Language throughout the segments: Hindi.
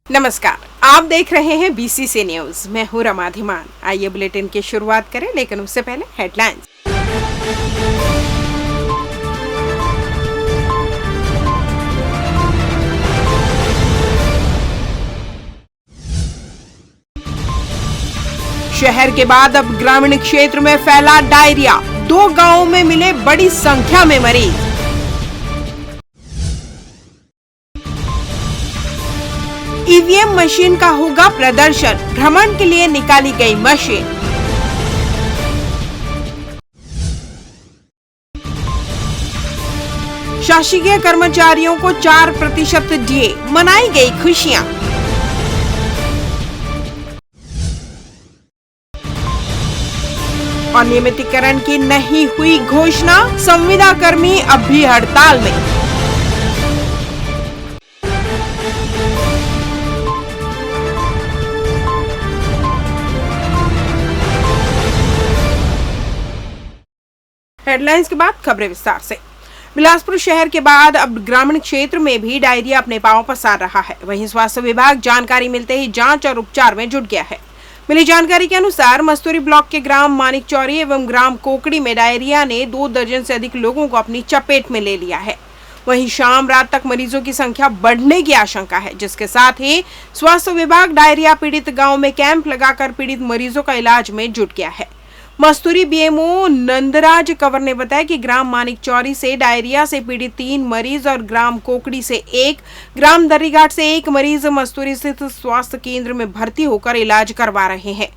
नमस्कार, आप देख रहे हैं बीसीसी न्यूज। मैं हूं रमा धीमान। आइए बुलेटिन की शुरुआत करें, लेकिन उससे पहले हेडलाइंस। शहर के बाद अब ग्रामीण क्षेत्र में फैला डायरिया, 2 गांवों में मिले बड़ी संख्या में मरीज। ईवीएम मशीन का होगा प्रदर्शन, भ्रमण के लिए निकाली गई मशीन। शासकीय कर्मचारियों को 4% डीए, मनाई गई खुशियां। अनियमितीकरण की नहीं हुई घोषणा, संविदा कर्मी अब भी हड़ताल में। हेडलाइंस के बाद खबरें विस्तार से। बिलासपुर शहर के बाद अब ग्रामीण क्षेत्र में भी डायरिया अपने पांव पसार रहा है। वहीं स्वास्थ्य विभाग जानकारी मिलते ही जांच और उपचार में जुट गया है। मिली जानकारी के अनुसार मस्तूरी ब्लॉक के ग्राम मानिक चौरी एवं ग्राम कोकड़ी में डायरिया ने 2 दर्जन से अधिक लोगों को अपनी चपेट में ले लिया है। वहीं शाम रात तक मरीजों की संख्या बढ़ने की आशंका है, जिसके साथ ही स्वास्थ्य विभाग डायरिया पीड़ित गाँव में कैंप लगाकर पीड़ित मरीजों का इलाज में जुट गया है। मस्तूरी बीएमओ नंदराज कंवर ने बताया कि ग्राम मानिक चौरी से डायरिया से पीड़ित 3 मरीज और ग्राम कोकड़ी से 1, ग्राम दर्रीघाट से 1 मरीज मस्तूरी स्थित स्वास्थ्य केंद्र में भर्ती होकर इलाज करवा रहे हैं।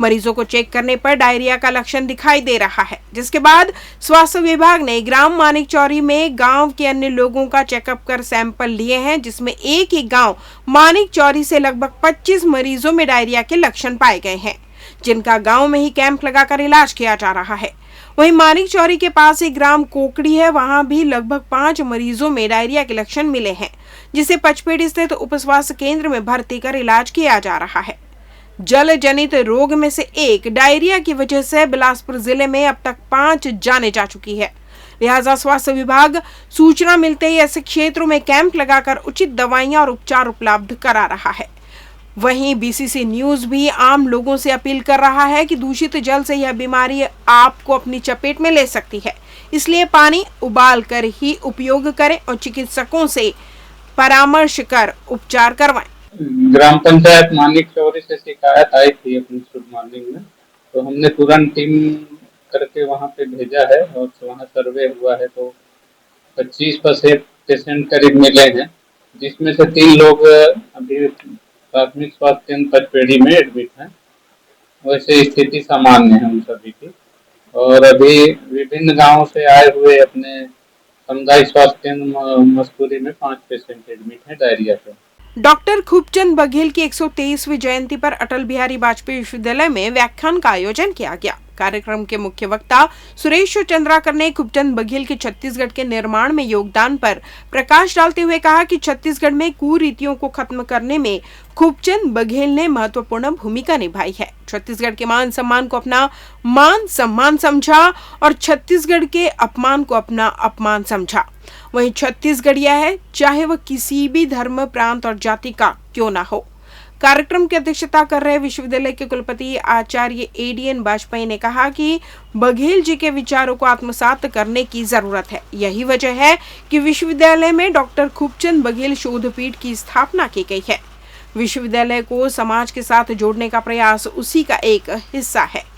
मरीजों को चेक करने पर डायरिया का लक्षण दिखाई दे रहा है, जिसके बाद स्वास्थ्य विभाग ने ग्राम मानिक चौरी में गांव के अन्य लोगों का चेकअप कर सैंपल लिए हैं, जिसमें एक ही गांव मानिक चौरी से लगभग 25 मरीजों में डायरिया के लक्षण पाए गए हैं, जिनका गांव में ही कैंप लगाकर इलाज किया जा रहा है। वहीं मानिक चौरी के पास एक ग्राम कोकड़ी है, वहां भी लगभग 5 मरीजों में डायरिया के लक्षण मिले हैं, जिसे पचपेड़ स्थित उप स्वास्थ्य केंद्र में भर्ती कर इलाज किया जा रहा है। जल जनित रोग में से एक डायरिया की वजह से बिलासपुर जिले में अब तक 5 जानें जा चुकी है। लिहाजा स्वास्थ्य विभाग सूचना मिलते ही ऐसे क्षेत्रों में कैंप लगाकर उचित दवाइयां और उपचार उपलब्ध करा रहा है। वहीं बीसीसी न्यूज भी आम लोगों से अपील कर रहा है कि दूषित जल से यह बीमारी आपको अपनी चपेट में ले सकती है, इसलिए पानी उबाल कर ही उपयोग करें और चिकित्सकों से परामर्श कर उपचार करवाएं। ग्राम पंचायत मानिक चौरी से शिकायत आई थी अपनी शुभ मॉर्निंग में, तो हमने तुरंत टीम करके वहां पे भेजा है और वहां सर्वे हुआ है, तो 25% पेशेंट करीब मिले हैं, जिसमें से 3 लोग अभी प्राथमिक स्वास्थ्य केंद्र पचपेड़ी में एडमिट हैं। वैसे स्थिति सामान्य है उन सभी की, और अभी विभिन्न गांवों से आए हुए अपने सामुदायिक स्वास्थ्य केंद्र मस्तूरी में 5 पेशेंट एडमिट हैं डायरिया से। डॉक्टर खूबचंद बघेल की 123वीं जयंती पर अटल बिहारी वाजपेयी विश्वविद्यालय में व्याख्यान का आयोजन किया गया। कार्यक्रम के मुख्य वक्ता सुरेश चंद्राकर ने खूबचंद बघेल के छत्तीसगढ़ के निर्माण में योगदान पर प्रकाश डालते हुए कहा कि छत्तीसगढ़ में कुरीतियों को खत्म करने में खूबचंद बघेल ने महत्वपूर्ण भूमिका निभाई है। छत्तीसगढ़ के मान सम्मान को अपना मान सम्मान समझा और छत्तीसगढ़ के अपमान को अपना अपमान समझा। वहीं छत्तीसगढ़िया है, चाहे वह किसी भी धर्म, प्रांत और जाति का क्यों ना हो। कार्यक्रम की अध्यक्षता कर रहे विश्वविद्यालय के कुलपति आचार्य एडीएन वाजपेयी ने कहा कि बघेल जी के विचारों को आत्मसात करने की जरूरत है। यही वजह है कि विश्वविद्यालय में डॉक्टर खूबचंद बघेल शोधपीठ की स्थापना की गई है। विश्वविद्यालय को समाज के साथ जोड़ने का प्रयास उसी का एक हिस्सा है।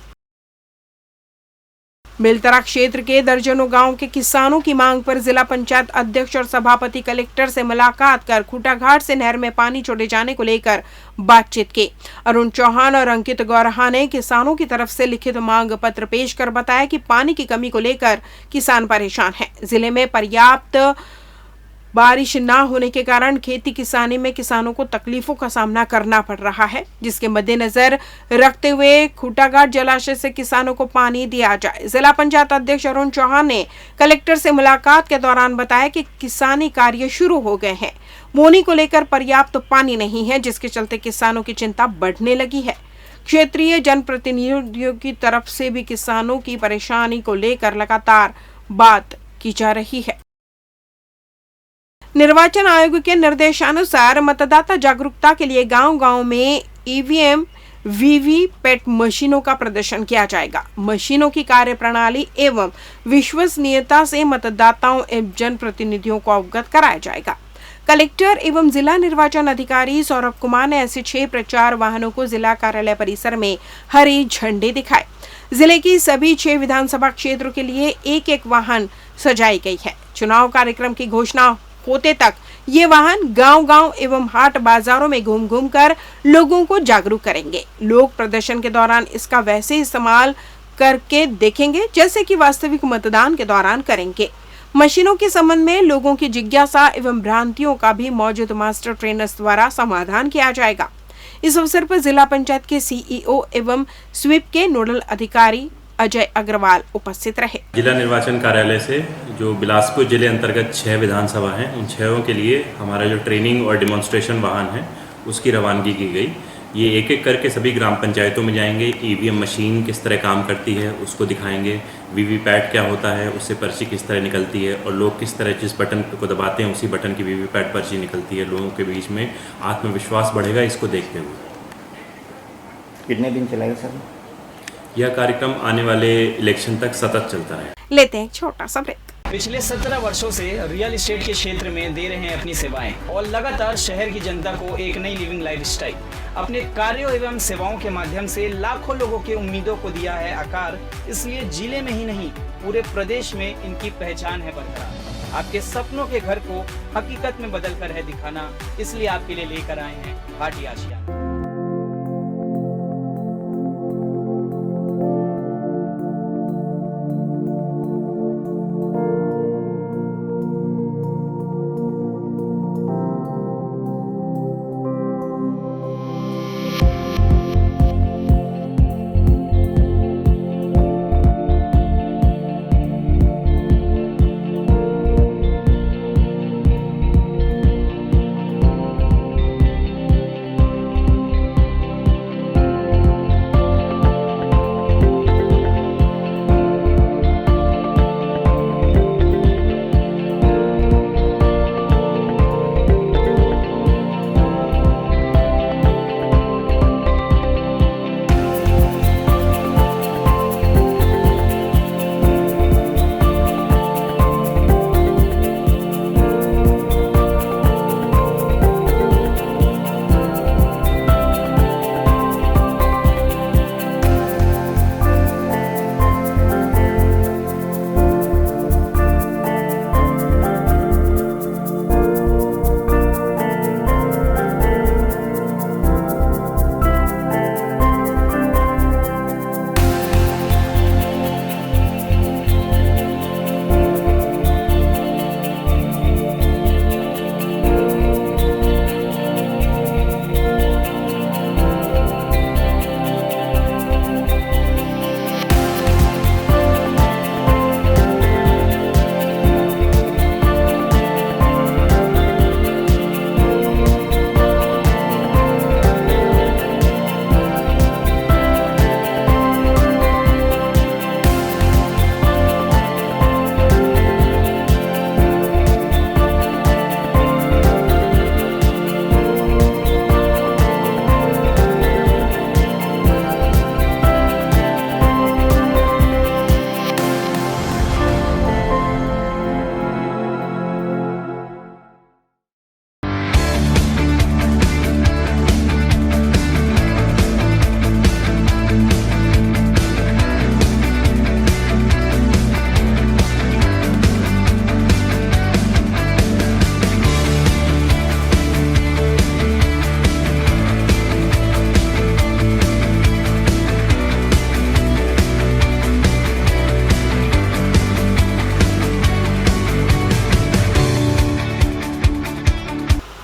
बेलतरा क्षेत्र के दर्जनों गांव के किसानों की मांग पर जिला पंचायत अध्यक्ष और सभापति कलेक्टर से मुलाकात कर खूटाघाट से नहर में पानी छोड़े जाने को लेकर बातचीत की। अरुण चौहान और अंकित गौरहा ने किसानों की तरफ से लिखित मांग पत्र पेश कर बताया कि पानी की कमी को लेकर किसान परेशान हैं। जिले में पर्याप्त बारिश न होने के कारण खेती किसानी में किसानों को तकलीफों का सामना करना पड़ रहा है, जिसके मद्देनजर रखते हुए खूटाघाट जलाशय से किसानों को पानी दिया जाए। जिला पंचायत अध्यक्ष अरुण चौहान ने कलेक्टर से मुलाकात के दौरान बताया कि किसानी कार्य शुरू हो गए हैं। बोनी को लेकर पर्याप्त पानी नहीं है, जिसके चलते किसानों की चिंता बढ़ने लगी है। क्षेत्रीय जनप्रतिनिधियों की तरफ से भी किसानों की परेशानी को लेकर लगातार बात की जा रही है। निर्वाचन आयोग के निर्देशानुसार मतदाता जागरूकता के लिए गांव-गांव में ईवीएम वीवीपैट मशीनों का प्रदर्शन किया जाएगा। मशीनों की कार्यप्रणाली एवं विश्वसनीयता से मतदाताओं एवं जनप्रतिनिधियों को अवगत कराया जाएगा। कलेक्टर एवं जिला निर्वाचन अधिकारी सौरभ कुमार ने ऐसे 6 प्रचार वाहनों को जिला कार्यालय परिसर में हरी झंडी दिखाई। जिले की सभी 6 विधानसभा क्षेत्रों के लिए एक-एक वाहन सजाई गई है। चुनाव कार्यक्रम की घोषणा होते तक ये वाहन गांव-गांव एवं हाट बाजारों में घूम-घूम कर लोगों को जागरूक करेंगे। लोग प्रदर्शन के दौरान इसका वैसे इस्तेमाल करके देखेंगे जैसे कि वास्तविक मतदान के दौरान करेंगे। मशीनों के संबंध में लोगों की जिज्ञासा एवं भ्रांतियों का भी मौजूद मास्टर ट्रेनर्स द्वारा समाधान किया जाएगा। इस अवसर पर जिला पंचायत के सीईओ एवं स्वीप के नोडल अधिकारी अजय अग्रवाल उपस्थित रहे। जिला निर्वाचन कार्यालय से जो बिलासपुर जिले अंतर्गत 6 विधानसभा हैं, उन 6 के लिए हमारा जो ट्रेनिंग और डिमॉन्स्ट्रेशन वाहन है उसकी रवानगी की गई। ये एक-एक करके सभी ग्राम पंचायतों में जाएंगे। ईवीएम मशीन किस तरह काम करती है उसको दिखाएंगे, वीवीपैट क्या होता है, उससे पर्ची किस तरह निकलती है और लोग किस तरह जिस बटन को दबाते हैं उसी बटन की वीवीपैट पर्ची निकलती है। लोगों के बीच में आत्मविश्वास बढ़ेगा इसको देखते हुए। कितने दिन चलेगा सर? यह कार्यक्रम आने वाले इलेक्शन तक सतत चलता है। लेते हैं एक छोटा सा ब्रेक। पिछले 17 वर्षों से रियल एस्टेट के क्षेत्र में दे रहे हैं अपनी सेवाएं और लगातार शहर की जनता को एक नई लिविंग लाइफस्टाइल। अपने कार्यों एवं सेवाओं के माध्यम से लाखों लोगों की उम्मीदों को दिया है आकार। इसलिए जिले में ही नहीं पूरे प्रदेश में इनकी पहचान है बरकरार। आपके सपनों के घर को हकीकत में बदल कर है दिखाना, इसलिए आपके लिए लेकर आए हैं भाटी आशिया।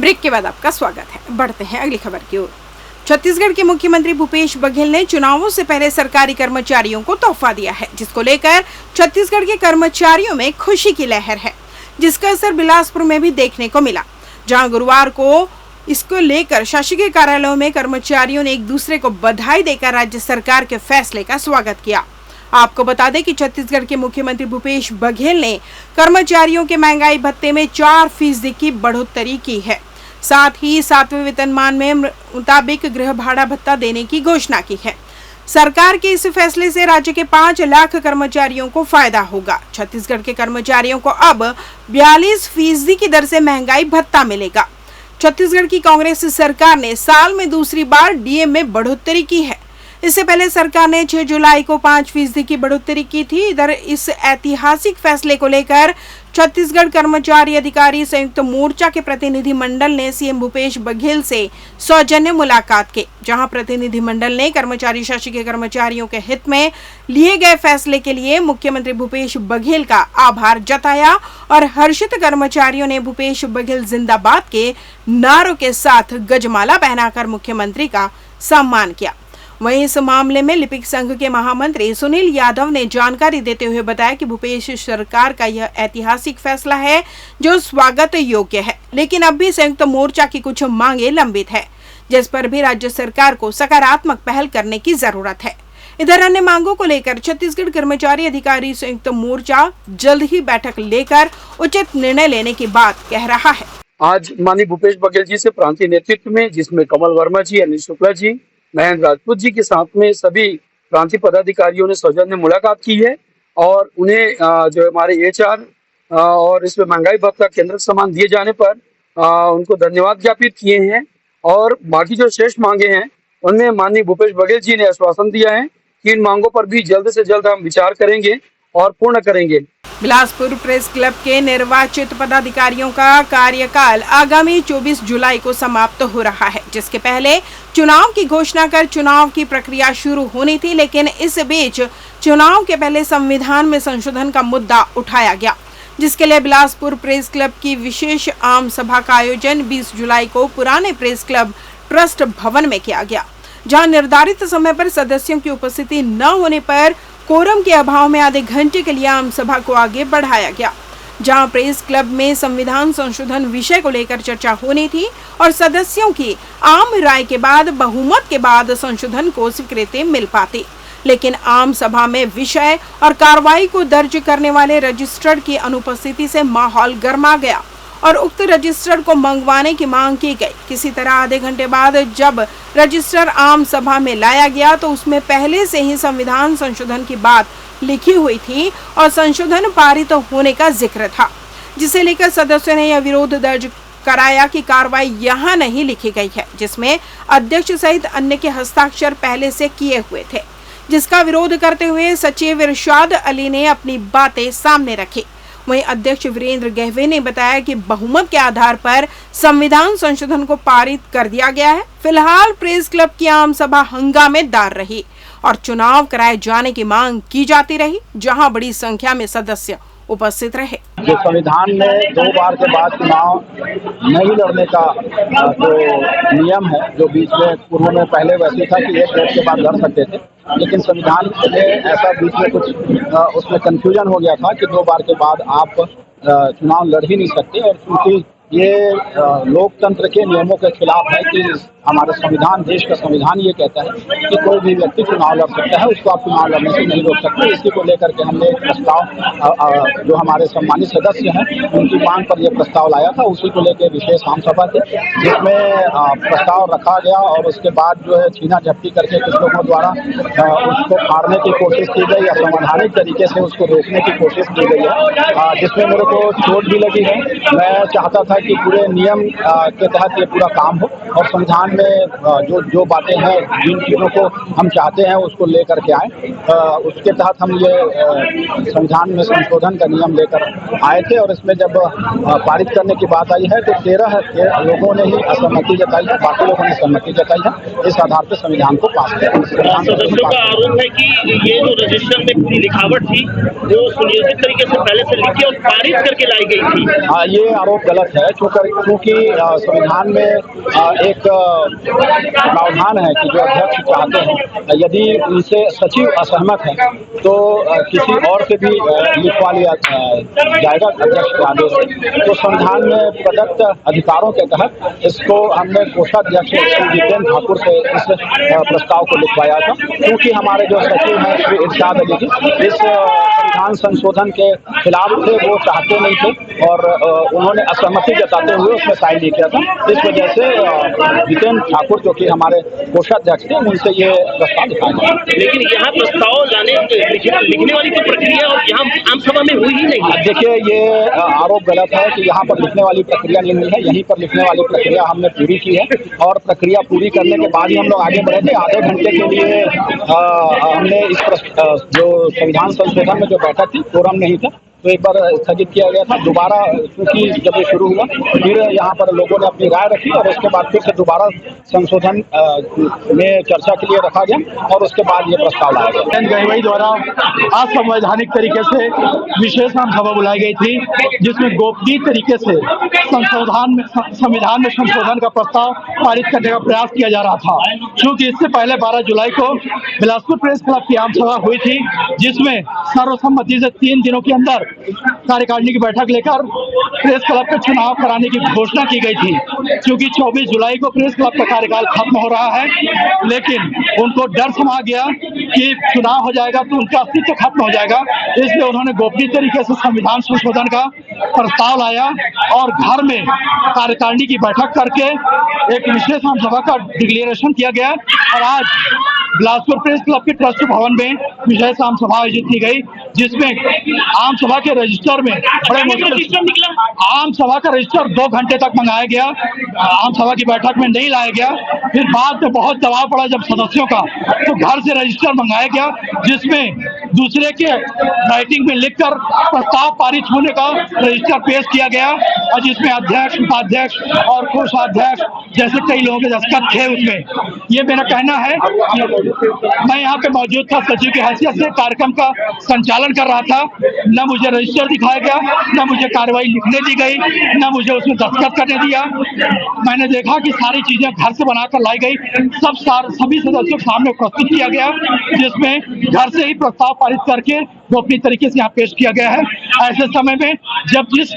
ब्रेक के बाद आपका स्वागत है। बढ़ते हैं अगली खबर की ओर। छत्तीसगढ़ के मुख्यमंत्री भूपेश बघेल ने चुनावों से पहले सरकारी कर्मचारियों को तोहफा दिया है, जिसको लेकर छत्तीसगढ़ के कर्मचारियों में खुशी की लहर है, जिसका असर बिलासपुर में भी देखने को मिला, जहां गुरुवार को इसको लेकर शासकीय कार्यालयों में कर्मचारियों ने एक दूसरे को बधाई देकर राज्य सरकार के फैसले का स्वागत किया। आपको बता दें कि छत्तीसगढ़ के मुख्यमंत्री भूपेश बघेल ने कर्मचारियों के महंगाई भत्ते में 4% की बढ़ोतरी की है। साथ ही 7वें वेतनमान में मुताबिक गृह भाड़ा भत्ता देने की घोषणा की है। सरकार के इस फैसले से राज्य के 5 लाख कर्मचारियों को फायदा होगा। छत्तीसगढ़ के कर्मचारियों को अब 42% की दर से महंगाई भत्ता मिलेगा। छत्तीसगढ़ की कांग्रेस सरकार ने साल में दूसरी बार डीए में बढ़ोतरी की है। इससे पहले सरकार ने 6 जुलाई को 5% की बढ़ोतरी की थी। इधर इस ऐतिहासिक फैसले को लेकर छत्तीसगढ़ कर्मचारी अधिकारी संयुक्त मोर्चा के प्रतिनिधि मंडल ने सीएम भूपेश बघेल से सौजन्य मुलाकात की, जहां प्रतिनिधि मंडल ने कर्मचारी शासकीय कर्मचारियों के हित में लिए गए फैसले के लिए मुख्यमंत्री भूपेश बघेल का आभार जताया और हर्षित कर्मचारियों ने भूपेश बघेल जिंदाबाद के नारों के साथ गजमाला पहनाकर मुख्यमंत्री का सम्मान किया। वहीं इस मामले में लिपिक संघ के महामंत्री सुनील यादव ने जानकारी देते हुए बताया कि भूपेश सरकार का यह ऐतिहासिक फैसला है जो स्वागत योग्य है, लेकिन अब भी संयुक्त मोर्चा की कुछ मांगे लंबित है, जिस पर भी राज्य सरकार को सकारात्मक पहल करने की जरूरत है। इधर अन्य मांगों को लेकर छत्तीसगढ़ कर्मचारी अधिकारी संयुक्त मोर्चा जल्द ही बैठक लेकर उचित निर्णय लेने की बात कह रहा है। आज माननीय भूपेश बघेल जी से प्रांतीय नेतृत्व में, जिसमें कमल वर्मा जी, अनिल शुक्ला जी, महेंद्र राजपूत जी के साथ में सभी प्रांतीय पदाधिकारियों ने सौजन्य मुलाकात की है और उन्हें जो हमारे एचआर और इसमें महंगाई भत्ता केंद्र समान दिए जाने पर उनको धन्यवाद ज्ञापित किए हैं। और बाकी जो शेष मांगे हैं उनमें माननीय भूपेश बघेल जी ने आश्वासन दिया है कि इन मांगों पर भी जल्द से जल्द हम विचार करेंगे और पूर्ण करेंगे। बिलासपुर प्रेस क्लब के निर्वाचित पदाधिकारियों का कार्यकाल आगामी 24 जुलाई को समाप्त हो रहा है, जिसके पहले चुनाव की घोषणा कर चुनाव की प्रक्रिया शुरू होनी थी, लेकिन इस बीच चुनाव के पहले संविधान में संशोधन का मुद्दा उठाया गया, जिसके लिए बिलासपुर प्रेस क्लब की विशेष आम सभा का आयोजन 20 जुलाई को पुराने प्रेस क्लब ट्रस्ट भवन में किया गया, जहां निर्धारित समय पर सदस्यों की उपस्थिति न होने पर कोरम के अभाव में आधे घंटे के लिए आम सभा को आगे बढ़ाया गया, जहां प्रेस क्लब में संविधान संशोधन विषय को लेकर चर्चा होनी थी और सदस्यों की आम राय के बाद बहुमत के बाद संशोधन को स्वीकृति मिल पाती। लेकिन आम सभा में विषय और कार्रवाई को दर्ज करने वाले रजिस्ट्रार की अनुपस्थिति से माहौल गर्मा गया और उक्त रजिस्टर को मंगवाने की मांग की गई। किसी तरह आधे घंटे बाद जब रजिस्टर आम सभा में लाया गया तो उसमें पहले से ही संविधान संशोधन की बात लिखी हुई थी और संशोधन पारित होने का जिक्र था, जिसे लेकर सदस्यों ने यह विरोध दर्ज कराया कि कार्रवाई यहाँ नहीं लिखी गई है, जिसमें अध्यक्ष सहित अन्य के हस्ताक्षर पहले से किए हुए थे, जिसका विरोध करते हुए सचिव इरशाद अली ने अपनी बातें सामने रखी। वहीं अध्यक्ष वीरेंद्र गहवे ने बताया कि बहुमत के आधार पर संविधान संशोधन को पारित कर दिया गया है। फिलहाल प्रेस क्लब की आम सभा हंगामेदार रही और चुनाव कराए जाने की मांग की जाती रही, जहां बड़ी संख्या में सदस्य उपस्थित रहे। जो संविधान में 2 बार के बाद चुनाव नहीं लड़ने का जो नियम है, जो बीच में पूर्व में पहले वैसे था कि 1 वोट के बाद लड़ सकते थे, लेकिन संविधान में ऐसा बीच में कुछ उसमें कंफ्यूजन हो गया था कि 2 बार के बाद आप चुनाव लड़ ही नहीं सकते। और क्योंकि ये लोकतंत्र के नियमों के खिलाफ है कि हमारा संविधान, देश का संविधान ये कहता है कि कोई भी व्यक्ति चुनाव लड़ सकता है, उसको आप चुनाव लड़ने से नहीं रोक सकते। इसी को लेकर के हमने एक प्रस्ताव जो हमारे सम्मानित सदस्य हैं उनकी मांग पर यह प्रस्ताव लाया था, उसी को लेकर विशेष आम सभा थी, जिसमें प्रस्ताव रखा गया और उसके बाद जो है छीना झपटी करके कुछ लोगों द्वारा उसको फाड़ने की कोशिश की गई या संवैधानिक तरीके से उसको रोकने की कोशिश की गई है, जिसमें मेरे को चोट भी लगी है। मैं चाहता था कि पूरे नियम के तहत ये पूरा काम हो और संविधान में जो बातें हैं, जिन चीज़ों को हम चाहते हैं उसको लेकर के आए, उसके तहत हम ये संविधान में संशोधन का नियम लेकर आए थे। और इसमें जब पारित करने की बात आई है तो 13 लोगों ने ही असहमति जताई है, बाकी लोगों ने सहमति जताई है। इस आधार पर संविधान को पास किया। सदस्यों का आरोप है कि ये जो रजिस्टर में पूरी लिखावट थी वो सुनियोजित तरीके से पहले से लिखी और पारित करके लाई गई थी। ये आरोप गलत है, क्योंकि संविधान में एक प्रावधान है कि जो अध्यक्ष चाहते हैं यदि उनसे सचिव असहमत है तो किसी और से भी लिखवा लिया जाएगा अध्यक्ष के आदेश से। तो संविधान में प्रदत्त अधिकारों के तहत इसको हमने कोषाध्यक्ष श्री जितेंद्र ठाकुर से इस प्रस्ताव को लिखवाया था, क्योंकि हमारे जो सचिव हैं श्री इरशाद अली जी इस संविधान संशोधन के खिलाफ थे, वो चाहते नहीं थे और उन्होंने असहमति जताते हुए उसमें साइन नहीं किया था। इस वजह से जितेंद्र ठाकुर जो कि हमारे कोषाध्यक्ष थे उनसे ये प्रस्ताव लिखाया गया। लेकिन यहाँ प्रस्ताव लाने लिखने वाली तो प्रक्रिया और यहाँ आम सभा में हुई ही नहीं। देखिए, ये आरोप गलत है कि यहाँ पर लिखने वाली प्रक्रिया नहीं हुई है। यहीं पर लिखने वाली प्रक्रिया हमने पूरी की है और प्रक्रिया पूरी करने के बाद ही हम लोग आगे बढ़े थे। आधे घंटे के लिए हमने इस जो संविधान संशोधन में जो बैठक थी कोरम नहीं था तो एक बार स्थगित किया गया था। दोबारा क्योंकि जब ये शुरू हुआ फिर यहाँ पर लोगों ने अपनी राय रखी और उसके बाद फिर से दोबारा संशोधन में चर्चा के लिए रखा गया और उसके बाद ये प्रस्ताव लाया गया। गहलोत द्वारा असंवैधानिक तरीके से विशेष आम सभा बुलाई गई थी, जिसमें गोपनीय तरीके से संविधान में संशोधन का प्रस्ताव पारित करने का प्रयास किया जा रहा था। क्योंकि इससे पहले 12 जुलाई को बिलासपुर प्रेस क्लब की आम सभा हुई थी, जिसमें सर्वसम्मति से 3 दिनों के अंदर कार्यकारिणी की बैठक लेकर प्रेस क्लब का चुनाव कराने की घोषणा की गई थी। क्योंकि 24 जुलाई को प्रेस क्लब का कार्यकाल खत्म हो रहा है, लेकिन उनको डर समा गया कि चुनाव हो जाएगा तो उनका अस्तित्व खत्म हो जाएगा, इसलिए उन्होंने गोपनीय तरीके से संविधान संशोधन का प्रस्ताव लाया और घर में कार्यकारिणी की बैठक करके एक विशेष आम सभा का डिक्लेरेशन किया गया और आज बिलासपुर प्रेस क्लब के ट्रस्ट भवन में विशेष आम सभा आयोजित की गई, जिसमें आम सभा के रजिस्टर में बड़े मुश्किल आम सभा का रजिस्टर 2 घंटे तक मंगाया गया, आम सभा की बैठक में नहीं लाया गया। फिर बाद में बहुत दबाव पड़ा जब सदस्यों का, तो घर से रजिस्टर मंगाया गया, जिसमें दूसरे के राइटिंग में लिखकर प्रस्ताव पारित होने का रजिस्टर पेश किया गया और जिसमें अध्यक्ष, उपाध्यक्ष और कोषाध्यक्ष जैसे कई लोगों के दस्तखत थे उसमें। ये मेरा कहना है कि मैं यहाँ पे मौजूद था, सचिव की हैसियत से कार्यक्रम का संचालन कर रहा था। न मुझे रजिस्टर दिखाया गया, न मुझे कार्रवाई लिखने दी गई, न मुझे उसमें दस्तखत करने दिया। मैंने देखा कि सारी चीजें घर से बनाकर लाई गई, सभी सदस्यों के सामने प्रस्तुत किया गया, जिसमें घर से ही प्रस्ताव पारित करके गोपनीय तरीके से यहाँ पेश किया गया है। ऐसे समय में जब जिस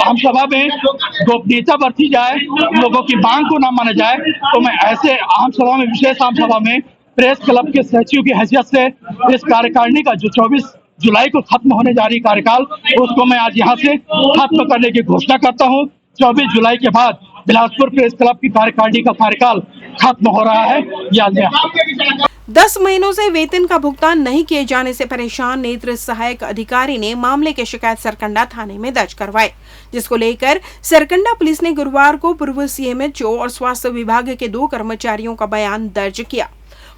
आम सभा में गोपनीयता बरती जाए, लोगों की मांग को न माना जाए, तो मैं ऐसे आम सभा में, विशेष आम सभा में प्रेस क्लब के सचिव की हैसियत से इस कार्यकारिणी का जो 24 जुलाई को खत्म होने जा रही कार्यकाल, उसको मैं आज यहाँ से खत्म करने की घोषणा करता हूँ। 24 जुलाई के बाद बिलासपुर प्रेस क्लब की कार्यकारिणी का कार्यकाल खत्म हो रहा है। याद है 10 महीनों से वेतन का भुगतान नहीं किए जाने से परेशान नेत्र सहायक अधिकारी ने मामले की शिकायत सरकंडा थाने में दर्ज करवाई, जिसको लेकर सरकंडा पुलिस ने गुरुवार को पूर्व सीएमएचओ और स्वास्थ्य विभाग के 2 कर्मचारियों का बयान दर्ज किया।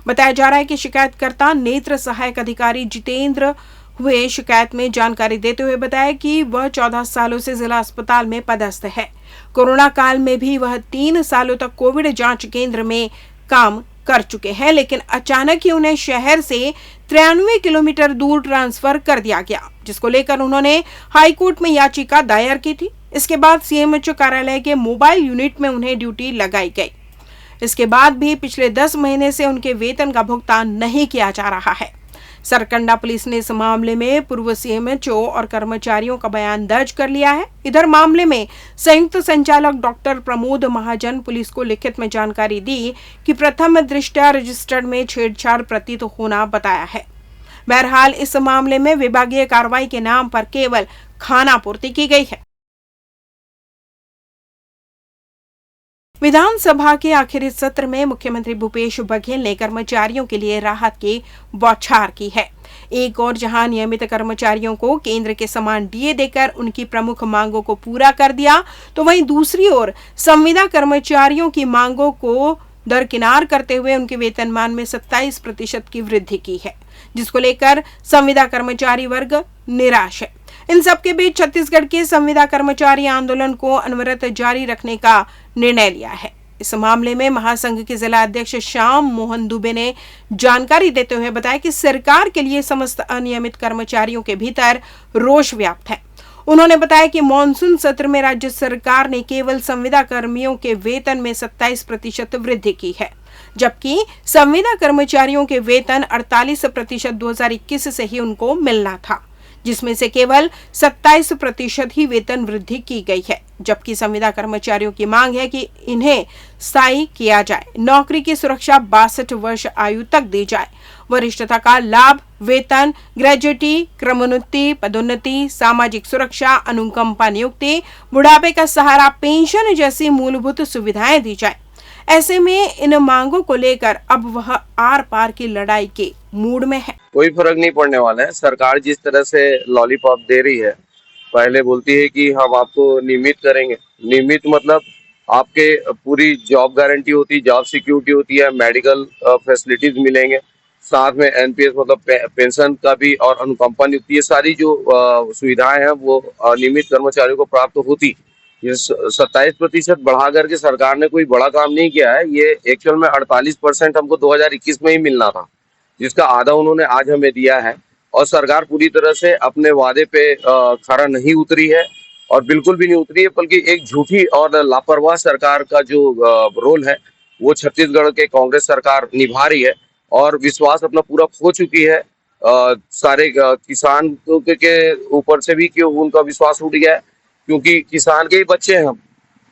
बताया जा रहा है कि शिकायतकर्ता नेत्र सहायक अधिकारी जितेंद्र हुए शिकायत में जानकारी देते हुए बताया कि वह 14 सालों से जिला अस्पताल में पदस्थ है। कोरोना काल में भी वह 3 सालों तक कोविड जांच केंद्र में काम कर चुके हैं, लेकिन अचानक ही उन्हें शहर से 93 किलोमीटर दूर ट्रांसफर कर दिया गया, जिसको लेकर उन्होंने हाई कोर्ट में याचिका दायर की थी। इसके बाद सीएमएचओ कार्यालय के मोबाइल यूनिट में उन्हें ड्यूटी लगाई गई। इसके बाद भी पिछले 10 महीने से उनके वेतन का भुगतान नहीं किया जा रहा है। सरकंडा पुलिस ने इस मामले में पूर्व सीएमएचओ और कर्मचारियों का बयान दर्ज कर लिया है। इधर मामले में संयुक्त संचालक डॉक्टर प्रमोद महाजन पुलिस को लिखित में जानकारी दी कि प्रथम दृष्टया रजिस्टर्ड में छेड़छाड़ प्रतीत होना बताया है। बहरहाल इस मामले में विभागीय कार्रवाई के नाम पर केवल खानापूर्ति की गई है। विधानसभा के आखिरी सत्र में मुख्यमंत्री भूपेश बघेल ने कर्मचारियों के लिए राहत की बौछार की है। एक और जहां नियमित कर्मचारियों को केंद्र के समान डीए देकर उनकी प्रमुख मांगों को पूरा कर दिया, तो वहीं दूसरी ओर संविदा कर्मचारियों की मांगों को दरकिनार करते हुए उनके वेतनमान में 27% की वृद्धि की है, जिसको लेकर संविदा कर्मचारी वर्ग निराश है। इन सबके बीच छत्तीसगढ़ के संविदा कर्मचारी आंदोलन को अनवरत जारी रखने का निर्णय लिया है। इस मामले में महासंघ के जिला अध्यक्ष श्याम मोहन दुबे ने जानकारी देते हुए बताया कि सरकार के लिए समस्त अनियमित कर्मचारियों के भीतर रोष व्याप्त है। उन्होंने बताया कि मानसून सत्र में राज्य सरकार ने केवल संविदा कर्मियों के वेतन में 27% वृद्धि की है, जबकि संविदा कर्मचारियों के वेतन 48% 2021 से ही उनको मिलना था, जिसमें से केवल 27% ही वेतन वृद्धि की गई है। जबकि संविदा कर्मचारियों की मांग है कि इन्हें स्थायी किया जाए, नौकरी की सुरक्षा 62 वर्ष आयु तक दी जाए, वरिष्ठता का लाभ, वेतन, ग्रेजुएटी, क्रमोन्नति, पदोन्नति, सामाजिक सुरक्षा, अनुकंपा नियुक्ति, बुढ़ापे का सहारा, पेंशन जैसी मूलभूत सुविधाएं दी जाए। ऐसे में इन मांगों को लेकर अब वह आर पार की लड़ाई के मूड में है। कोई फर्क नहीं पड़ने वाला है। सरकार जिस तरह से लॉलीपॉप दे रही है, पहले बोलती है कि हम आपको नियमित करेंगे, नियमित मतलब आपके पूरी जॉब गारंटी होती है, जॉब सिक्योरिटी होती है, मेडिकल फैसिलिटीज मिलेंगे, साथ में एनपीएस मतलब पेंशन का भी और अनुकंपा नियुक्ति, ये सारी जो सुविधाएं हैं वो नियमित कर्मचारियों को प्राप्त होती। ये 27% बढ़ा करके सरकार ने कोई बड़ा काम नहीं किया है। ये एक्चुअल में 48% हमको 2021 में ही मिलना था, जिसका आधा उन्होंने आज हमें दिया है। और सरकार पूरी तरह से अपने वादे पे खरा नहीं उतरी है और बिल्कुल भी नहीं उतरी है, बल्कि एक झूठी और लापरवाह सरकार का जो रोल है वो छत्तीसगढ़ के कांग्रेस सरकार निभा रही है और विश्वास अपना पूरा खो चुकी है। सारे किसान के ऊपर से भी क्यों उनका विश्वास उठ गया है, क्योंकि किसान के ही बच्चे हैं हम,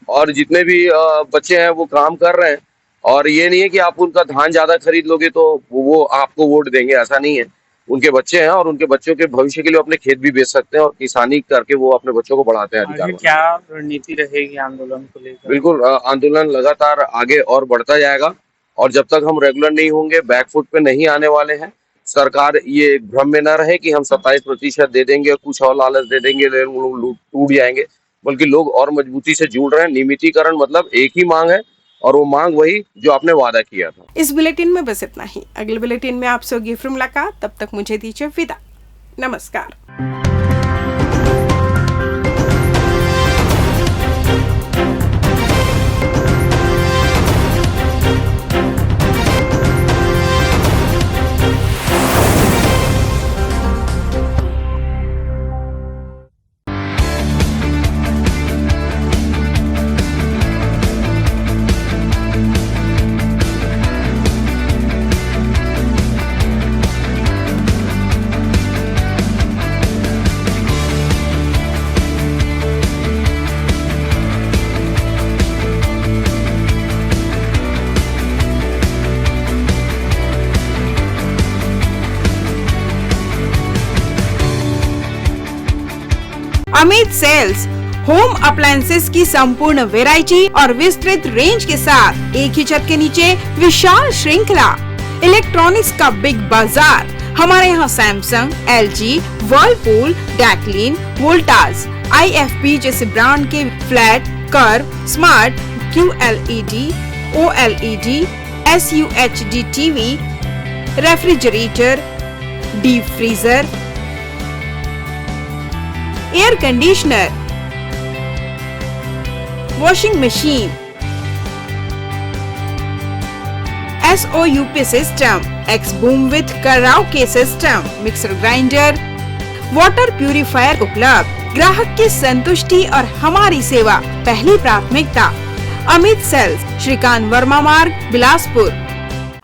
और जितने भी बच्चे हैं वो काम कर रहे हैं। और ये नहीं है कि आप उनका धान ज्यादा खरीद लोगे तो वो आपको वोट देंगे, ऐसा नहीं है। उनके बच्चे हैं और उनके बच्चों के भविष्य के लिए अपने खेत भी बेच सकते हैं और किसानी करके वो अपने बच्चों को बढ़ाते हैं। आगे क्या रणनीति रहेगी आंदोलन को लेकर? बिल्कुल, आंदोलन लगातार आगे और बढ़ता जाएगा और जब तक हम रेगुलर नहीं होंगे, बैकफुट पे नहीं आने वाले हैं। सरकार ये भ्रम में न रहे कि हम 27% दे देंगे, कुछ और लालच दे देंगे, लोग टूट जाएंगे, बल्कि लोग और मजबूती से जुड़ रहे हैं। नियमितीकरण मतलब एक ही मांग है और वो मांग वही जो आपने वादा किया था। इस बुलेटिन में बस इतना ही। अगले बुलेटिन में आपसे होगी फिर मुलाकात, तब तक मुझे दीजिए विदा। नमस्कार। अमित सेल्स होम अप्लायंसेस की संपूर्ण वैरायटी और विस्तृत रेंज के साथ एक ही छत के नीचे विशाल श्रृंखला, इलेक्ट्रॉनिक्स का बिग बाजार। हमारे यहाँ सैमसंग, एलजी, वर्लपूल, डैकलिन, वोल्टास, IFP जैसे ब्रांड के flat, curve, smart, QLED, OLED, SUHD TV, refrigerator, deep freezer, air conditioner, washing machine, SOUP system, X boom with karaoke system, mixer grinder, water purifier उपलब्ध। ग्राहक की संतुष्टि और हमारी सेवा पहली प्राथमिकता। Amit sales, Shrikant Verma Marg, Bilaspur.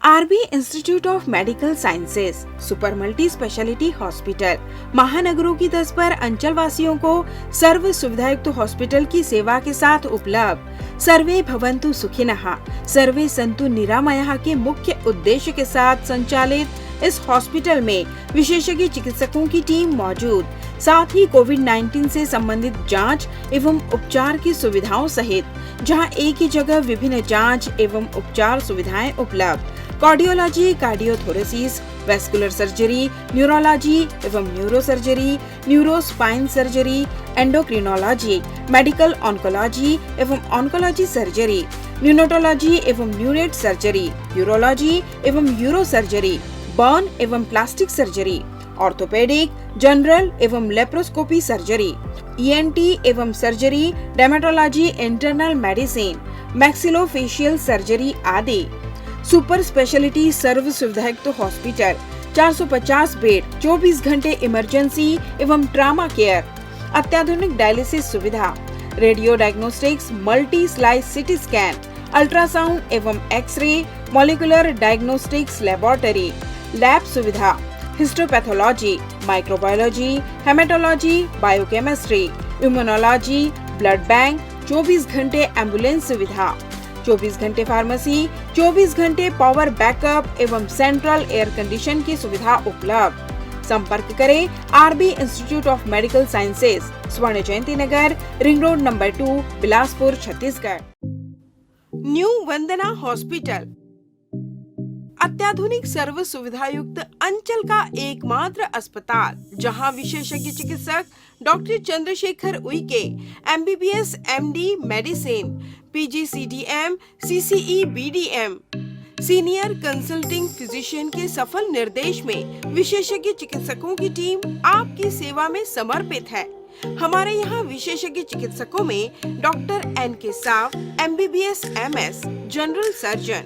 RB institute of medical sciences, super multi speciality hospital, महानगरों की तर्ज पर अंचल वासियों को सर्व सुविधायुक्त हॉस्पिटल की सेवा के साथ उपलब्ध। सर्वे भवन्तु सुखिनः, सर्वे सन्तु निरामयः के मुख्य उद्देश्य के साथ संचालित इस हॉस्पिटल में विशेषज्ञ चिकित्सकों की टीम मौजूद, साथ ही कोविड-19 से संबंधित जांच एवं उपचार की सुविधाओं सहित जहां एक ही जगह विभिन्न जांच एवं उपचार सुविधाएं उपलब्ध। Cardiology, cardiothoracic, vascular surgery, neurology एवं neurosurgery, neurospine surgery, endocrinology, medical oncology एवं ऑन्कोलॉजी सर्जरी, न्यूनेटोलॉजी एवं न्यूनेट सर्जरी, यूरोलॉजी एवं यूरो सर्जरी, बर्न एवं प्लास्टिक सर्जरी, ऑर्थोपेडिक, जनरल एवं लेप्रोस्कोपी सर्जरी, ENT एवं surgery, dermatology, internal medicine, maxillofacial surgery आदि। सुपर स्पेशलिटी सर्व सुविधायुक्त हॉस्पिटल, 450 बेड, 24 घंटे इमरजेंसी एवं ट्रामा केयर, अत्याधुनिक डायलिसिस सुविधा, radio diagnostics, multi slice CT scan, ultrasound एवं x ray, molecular diagnostics laboratory, lab सुविधा, histopathology, microbiology, haematology, biochemistry, immunology, blood bank, 24 घंटे एम्बुलेंस सुविधा, 24 घंटे फार्मेसी, 24 घंटे पावर बैकअप एवं सेंट्रल एयर कंडीशन की सुविधा उपलब्ध। संपर्क करें RB institute of medical sciences, Swarn Jayanti Nagar, ring road number 2, Bilaspur, Chhattisgarh. New Vandana hospital अत्याधुनिक सर्व सुविधा युक्त अंचल का एकमात्र अस्पताल, जहां विशेषज्ञ चिकित्सक doctor Chandrashekhar Uikey, MBBS, MD, medicine, PGCDM, CCE, BDM, senior consulting physician के सफल निर्देश में विशेषज्ञ चिकित्सकों की टीम आपकी सेवा में समर्पित है। हमारे यहाँ विशेषज्ञ चिकित्सकों में doctor NK Sao, MBBS, MS, general surgeon,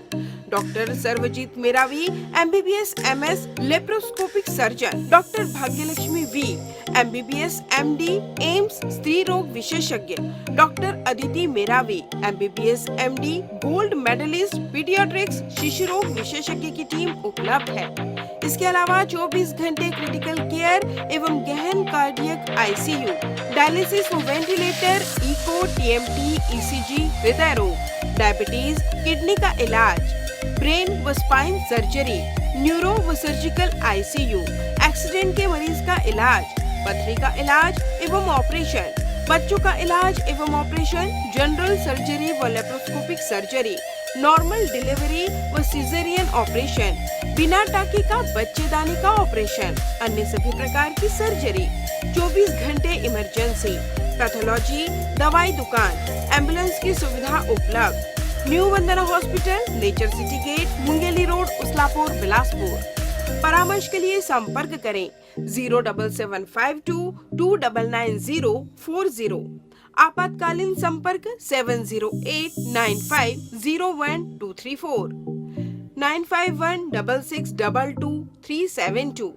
doctor Sarvjeet Meravi, MBBS, MS, laparoscopic surgeon, doctor Bhagyalakshmi V, MBBS, MD, AIIMS स्त्री रोग विशेषज्ञ, doctor Aditi Meravi, MBBS, MD, gold medallist, paediatrics, शिशु रोग विशेषज्ञ की टीम उपलब्ध है। इसके अलावा 24 घंटे क्रिटिकल केयर एवं गहन कार्डियक ICU, डायलिसिस व वेंटिलेटर, इको, TMT, ECG, हृदय रोग, डायबिटीज, किडनी का इलाज, ब्रेन व स्पाइन सर्जरी, न्यूरो व सर्जिकल ICU, एक्सीडेंट के मरीज का इलाज, पथरी का इलाज एवं ऑपरेशन, बच्चों का इलाज एवं ऑपरेशन, जनरल सर्जरी व लेप्रोस्कोपिक सर्जरी, नॉर्मल डिलीवरी व सिजेरियन ऑपरेशन, बिना टाके का बच्चेदानी का ऑपरेशन, अन्य सभी प्रकार की सर्जरी, 24 घंटे इमरजेंसी, पैथोलॉजी, दवाई दुकान, एम्बुलेंस की सुविधा उपलब्ध। New Vandana hospital, Nature City Gate, Mungeli road, Uslapur, Bilaspur. परामर्श के लिए संपर्क करें 07752 299040। आपातकालीन संपर्क 7089501 9516622372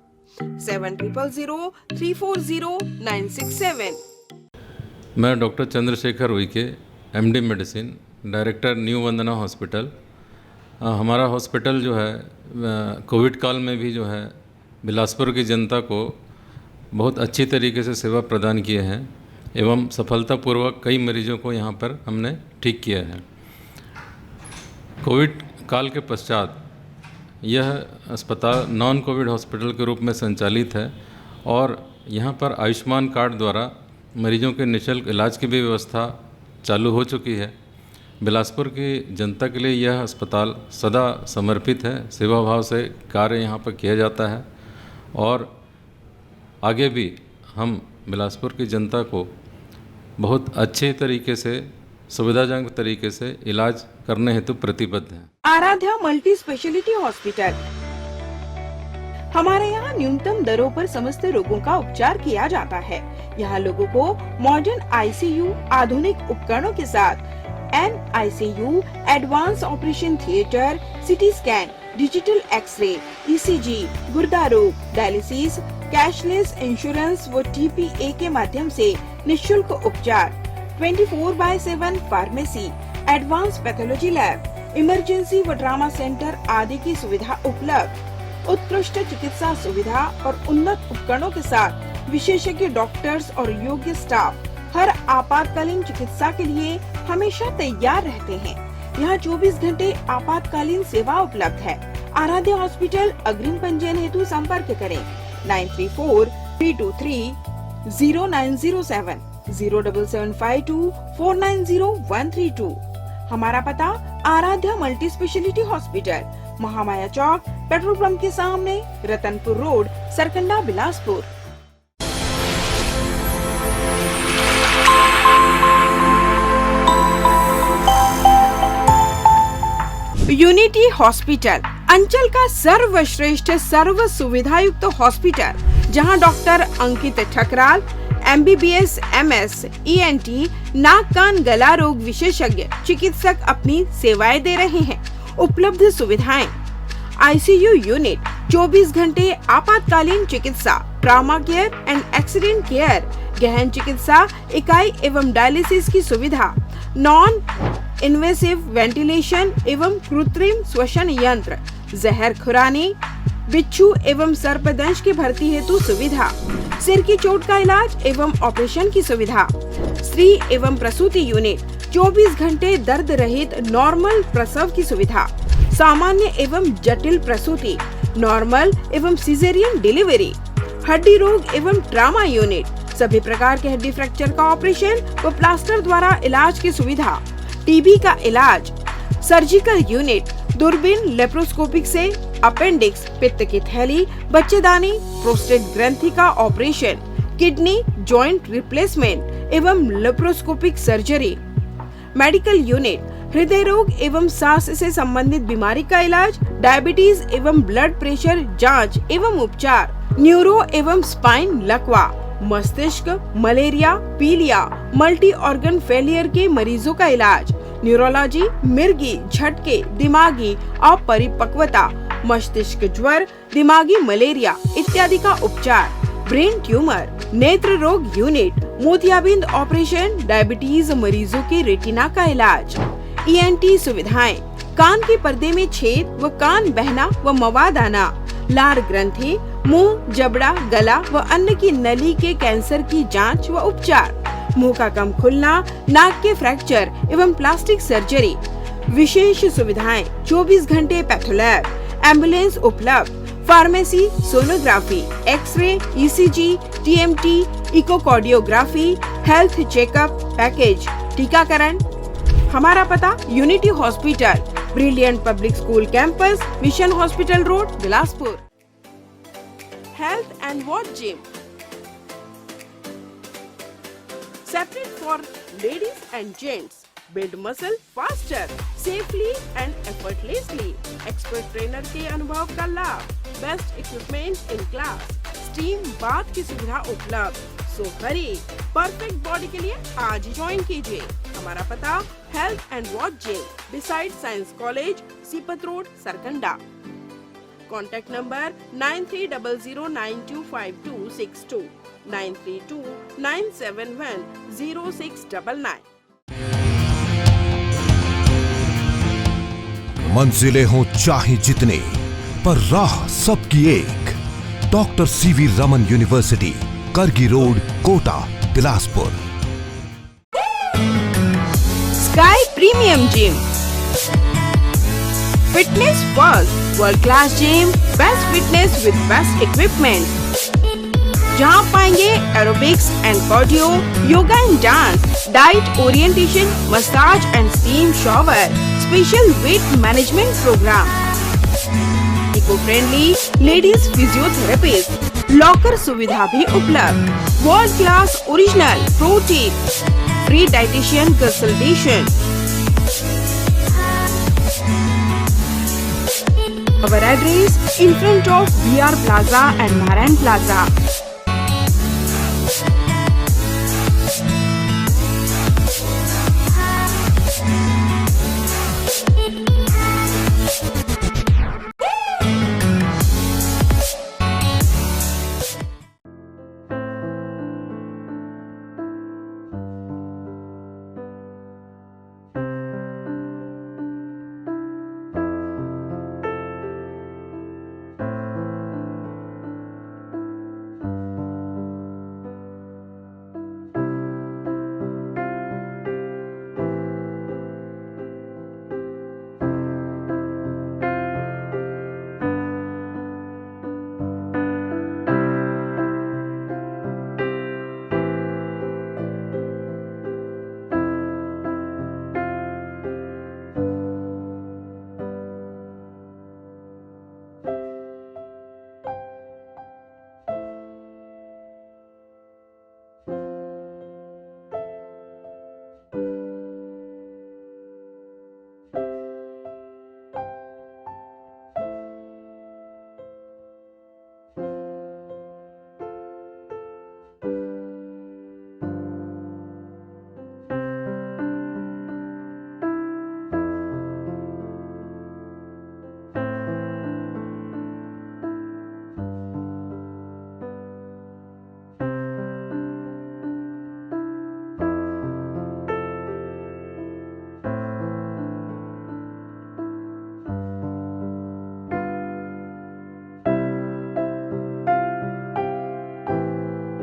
7003409667। मैं doctor Chandrashekhar Uike, MD medicine, director new Vandana hospital. हमारा हॉस्पिटल जो है कोविड काल में भी जो है बिलासपुर की जनता को बहुत अच्छी तरीके से सेवा प्रदान किए हैं एवं सफलतापूर्वक कई मरीजों को यहाँ पर हमने ठीक किया है। कोविड काल के पश्चात यह अस्पताल नॉन कोविड हॉस्पिटल के रूप में संचालित है और यहाँ पर आयुष्मान कार्ड द्वारा मरीजों के निःशुल्क इलाज की भी व्यवस्था चालू हो चुकी है। बिलासपुर की जनता के लिए यह अस्पताल सदा समर्पित है, सेवा भाव से कार्य यहाँ पर किया जाता है और आगे भी हम बिलासपुर की जनता को बहुत अच्छे तरीके से, सुविधाजनक तरीके से इलाज करने हेतु प्रतिबद्ध हैं। Aaradhya multi speciality hospital. हमारे यहाँ न्यूनतम दरों पर समस्त रोगों का उपचार किया जाता है। यहाँ लोगों को मॉडर्न ICU, आधुनिक उपकरणों के साथ NICU, advance operation theatre, CT scan, digital x-ray, ECG, गुर्दा रोग, डायलिसिस, कैशलेस इंश्योरेंस व TPA के माध्यम से निःशुल्क उपचार, 24/7 pharmacy, advance pathology lab, emergency व ट्रॉमा सेंटर आदि की सुविधा उपलब्ध। उत्कृष्ट चिकित्सा सुविधा और उन्नत उपकरणों के साथ विशेषज्ञ डॉक्टर्स और योग्य स्टाफ हर आपातकालीन चिकित्सा के लिए हमेशा तैयार रहते हैं। यहाँ 24 घंटे आपातकालीन सेवा उपलब्ध है। आराध्या हॉस्पिटल। अग्रिम पंजीयन हेतु संपर्क करें 9343230907 07752490132। हमारा पता Aaradhya multi speciality hospital, Mahamaya Chowk, petrol pump के सामने, Ratanpur road, Sarkanda, Bilaspur. Unity hospital, अंचल का सर्वश्रेष्ठ सर्व सुविधायुक्त हॉस्पिटल, जहां doctor Ankit Thakral, MBBS, MS, ENT, नाक कान गला रोग विशेषज्ञ चिकित्सक अपनी सेवाएं दे रहे हैं। उपलब्ध सुविधाएं: ICU यूनिट, 24 घंटे आपातकालीन चिकित्सा, trauma care and accident care, गहन चिकित्सा इकाई एवं डायलिसिस की सुविधा, नॉन इन्वेसिव वेंटिलेशन एवं कृत्रिम श्वसन यंत्र, जहर खुरानी, बिच्छू एवं सर्पदंश की भर्ती हेतु सुविधा, सिर की चोट का इलाज एवं ऑपरेशन की सुविधा, स्त्री एवं प्रसूति यूनिट, 24 घंटे दर्द रहित नॉर्मल प्रसव की सुविधा, सामान्य एवं जटिल प्रसूति, नॉर्मल एवं सिजेरियन डिलीवरी, हड्डी रोग एवं ट्रॉमा यूनिट, सभी प्रकार के हड्डी फ्रैक्चर का ऑपरेशन व प्लास्टर द्वारा इलाज की सुविधा, टीबी का इलाज, सर्जिकल यूनिट, दूरबीन लेप्रोस्कोपिक से अपेंडिक्स, पित्त की थैली, बच्चेदानी, प्रोस्टेट ग्रंथि का ऑपरेशन, किडनी, जॉइंट रिप्लेसमेंट एवं लेप्रोस्कोपिक सर्जरी, मेडिकल यूनिट, हृदय रोग एवं सांस से संबंधित बीमारी का इलाज, डायबिटीज एवं ब्लड प्रेशर जांच एवं उपचार, न्यूरो एवं स्पाइन लकवा, मस्तिष्क, मलेरिया, पीलिया, मल्टी ऑर्गन फेलियर के मरीजों का इलाज, न्यूरोलॉजी, मिर्गी, झटके, दिमागी अपरिपक्वता, मस्तिष्क ज्वर, दिमागी मलेरिया इत्यादि का उपचार, ब्रेन ट्यूमर, नेत्र रोग यूनिट, मोतियाबिंद ऑपरेशन, डायबिटीज मरीजों के रेटिना का इलाज, ENT सुविधाएं, कान के पर्दे में छेद व कान बहना व मवाद आना, लार ग्रंथि, मुंह, जबड़ा, गला व अन्न की नली के कैंसर की जांच व उपचार, मुंह का कम खुलना, नाक के फ्रैक्चर एवं प्लास्टिक सर्जरी, विशेष सुविधाएं, 24 घंटे पैथोलैब, एम्बुलेंस उपलब्ध, pharmacy, sonography, x-ray, ECG, TMT, echocardiography, health checkup package, टीकाकरण। हमारा पता unity hospital, brilliant public school campus, mission hospital road, Bilaspur. Health and watch gym, separate for ladies and gents, build muscle faster, safely and effortlessly, expert trainer के अनुभव का लाभ, best equipment in class, steam bath की सुविधा उपलब्ध, so hurry, perfect body के लिए आज ही ज्वाइन कीजिए। हमारा पता health and watch gym, beside science college, Sipat road, Sarkanda. Contact number 9300925262, 9329710699। मंजिलें हों चाहे जितने, पर राह सबकी एक। Doctor CV Raman university, Kargi road, Kota, Bilaspur. Sky premium gym, fitness first, world class gym, best fitness with best equipment, जहां पाएंगे aerobics and cardio, yoga and dance, diet orientation, massage and steam shower, special weight management programme, eco friendly ladies physiotherapist, locker सुविधा भी उपलब्ध, world class original protein, free dietitian consultation. Our address in front of VR Plaza and Narayan Plaza,